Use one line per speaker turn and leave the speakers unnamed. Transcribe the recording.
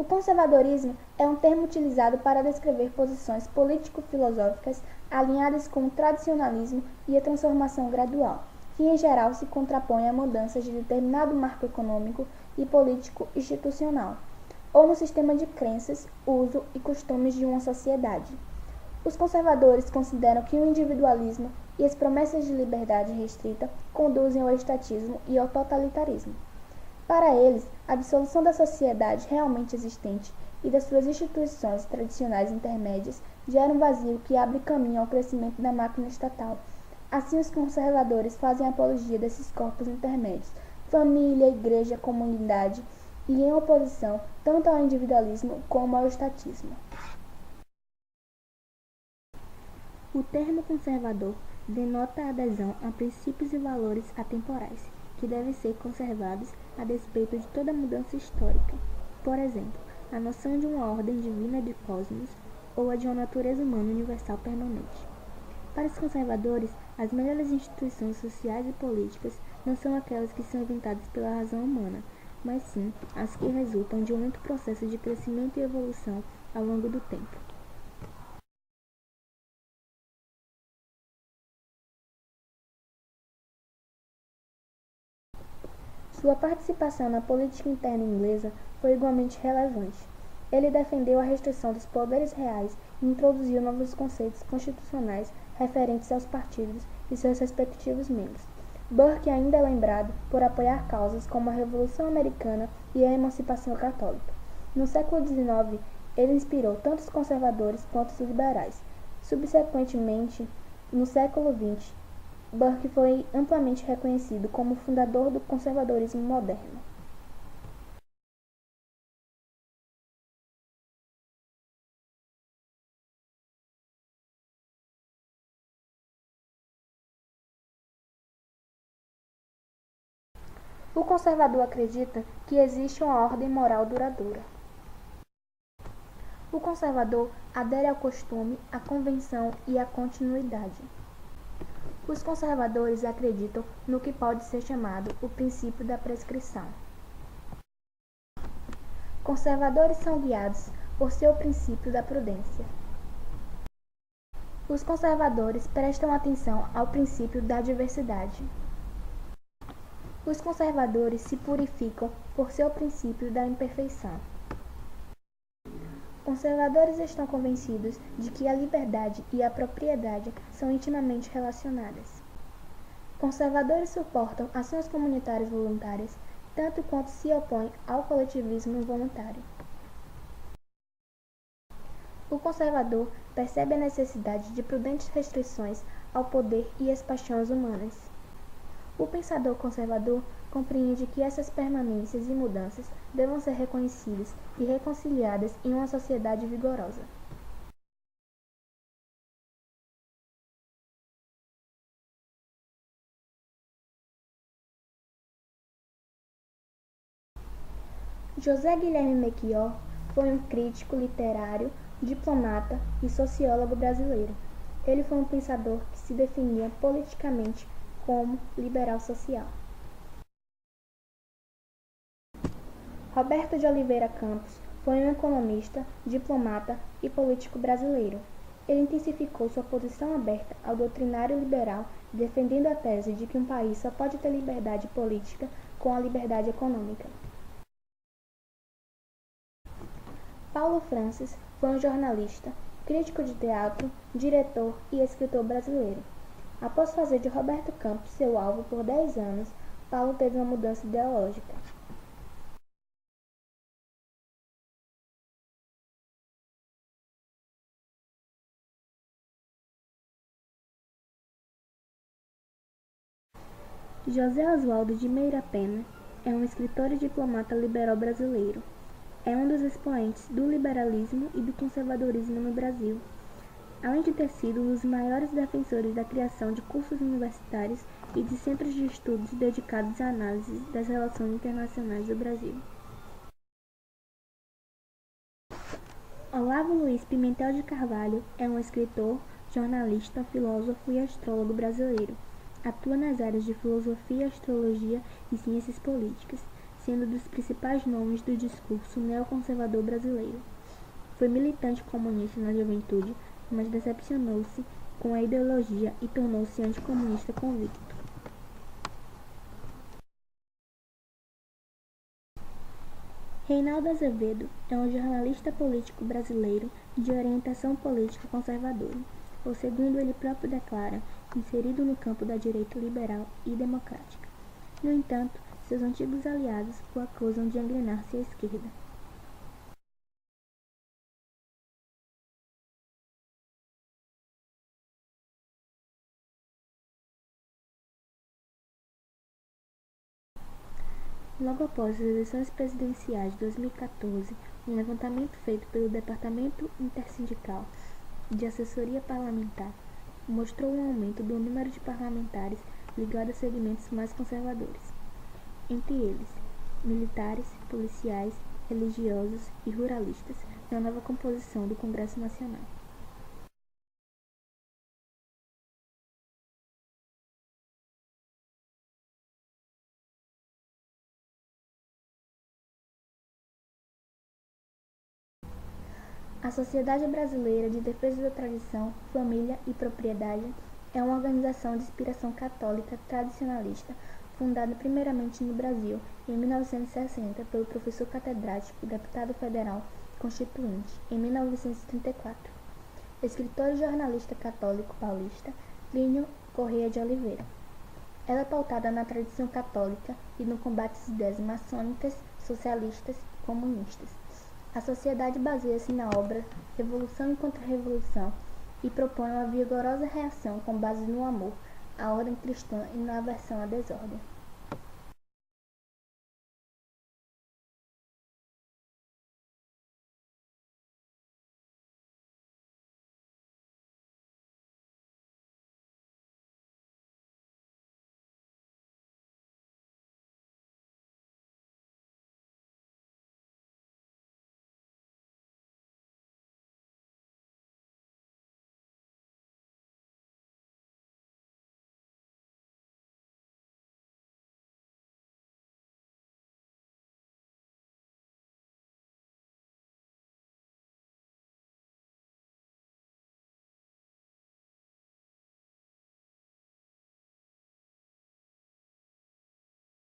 O conservadorismo é um termo utilizado para descrever posições político-filosóficas alinhadas com o tradicionalismo e a transformação gradual, que em geral se contrapõe a mudanças de determinado marco econômico e político institucional, ou no sistema de crenças, uso e costumes de uma sociedade. Os conservadores consideram que o individualismo e as promessas de liberdade restrita conduzem ao estatismo e ao totalitarismo. Para eles, a dissolução da sociedade realmente existente e das suas instituições tradicionais intermédias gera um vazio que abre caminho ao crescimento da máquina estatal. Assim, os conservadores fazem apologia desses corpos intermédios, família, igreja, comunidade, e em oposição tanto ao individualismo como ao estatismo. O termo conservador denota a adesão a princípios e valores atemporais, que devem ser conservados a despeito de toda mudança histórica. Por exemplo, a noção de uma ordem divina de cosmos ou a de uma natureza humana universal permanente. Para os conservadores, as melhores instituições sociais e políticas não são aquelas que são inventadas pela razão humana, mas sim as que resultam de um lento processo de crescimento e evolução ao longo do tempo. Sua participação na política interna inglesa foi igualmente relevante. Ele defendeu a restrição dos poderes reais e introduziu novos conceitos constitucionais referentes aos partidos e seus respectivos membros. Burke ainda é lembrado por apoiar causas como a Revolução Americana e a emancipação católica. No século XIX, ele inspirou tanto os conservadores quanto os liberais. Subsequentemente, no século XX, Burke foi amplamente reconhecido como o fundador do conservadorismo moderno. O conservador acredita que existe uma ordem moral duradoura. O conservador adere ao costume, à convenção e à continuidade. Os conservadores acreditam no que pode ser chamado o princípio da prescrição. Conservadores são guiados por seu princípio da prudência. Os conservadores prestam atenção ao princípio da diversidade. Os conservadores se purificam por seu princípio da imperfeição. Conservadores estão convencidos de que a liberdade e a propriedade são intimamente relacionadas. Conservadores suportam ações comunitárias voluntárias, tanto quanto se opõem ao coletivismo involuntário. O conservador percebe a necessidade de prudentes restrições ao poder e às paixões humanas. O pensador conservador compreende que essas permanências e mudanças devam ser reconhecidas e reconciliadas em uma sociedade vigorosa. José Guilherme Melchior foi um crítico literário, diplomata e sociólogo brasileiro. Ele foi um pensador que se definia politicamente como liberal social. Roberto de Oliveira Campos foi um economista, diplomata e político brasileiro. Ele intensificou sua posição aberta ao doutrinário liberal, defendendo a tese de que um país só pode ter liberdade política com a liberdade econômica. Paulo Francis foi um jornalista, crítico de teatro, diretor e escritor brasileiro. Após fazer de Roberto Campos seu alvo por 10 anos, Paulo teve uma mudança ideológica. José Oswaldo de Meira Pena é um escritor e diplomata liberal brasileiro. É um dos expoentes do liberalismo e do conservadorismo no Brasil, além de ter sido um dos maiores defensores da criação de cursos universitários e de centros de estudos dedicados à análise das relações internacionais do Brasil. Olavo Luiz Pimentel de Carvalho é um escritor, jornalista, filósofo e astrólogo brasileiro. Atua nas áreas de filosofia, astrologia e ciências políticas. sendo dos principais nomes do discurso neoconservador brasileiro. Foi militante comunista na juventude, mas decepcionou-se com a ideologia e tornou-se anticomunista convicto. Reinaldo Azevedo é um jornalista político brasileiro de orientação política conservadora, ou segundo ele próprio declara, inserido no campo da direita liberal e democrática. No entanto, seus antigos aliados o acusam de engrenar-se à esquerda. Logo após as eleições presidenciais de 2014, um levantamento feito pelo Departamento Intersindical de Assessoria Parlamentar mostrou um aumento do número de parlamentares ligados a segmentos mais conservadores, entre eles militares, policiais, religiosos e ruralistas, na nova composição do Congresso Nacional. A Sociedade Brasileira de Defesa da Tradição, Família e Propriedade é uma organização de inspiração católica tradicionalista, fundada primeiramente no Brasil em 1960 pelo professor catedrático e deputado federal constituinte em 1934, escritor e jornalista católico paulista Plínio Corrêa de Oliveira. Ela é pautada na tradição católica e no combate às ideias maçônicas, socialistas e comunistas. A sociedade baseia-se na obra Revolução e Contra-Revolução e propõe uma vigorosa reação com base no amor, a ordem cristã e na aversão à desordem.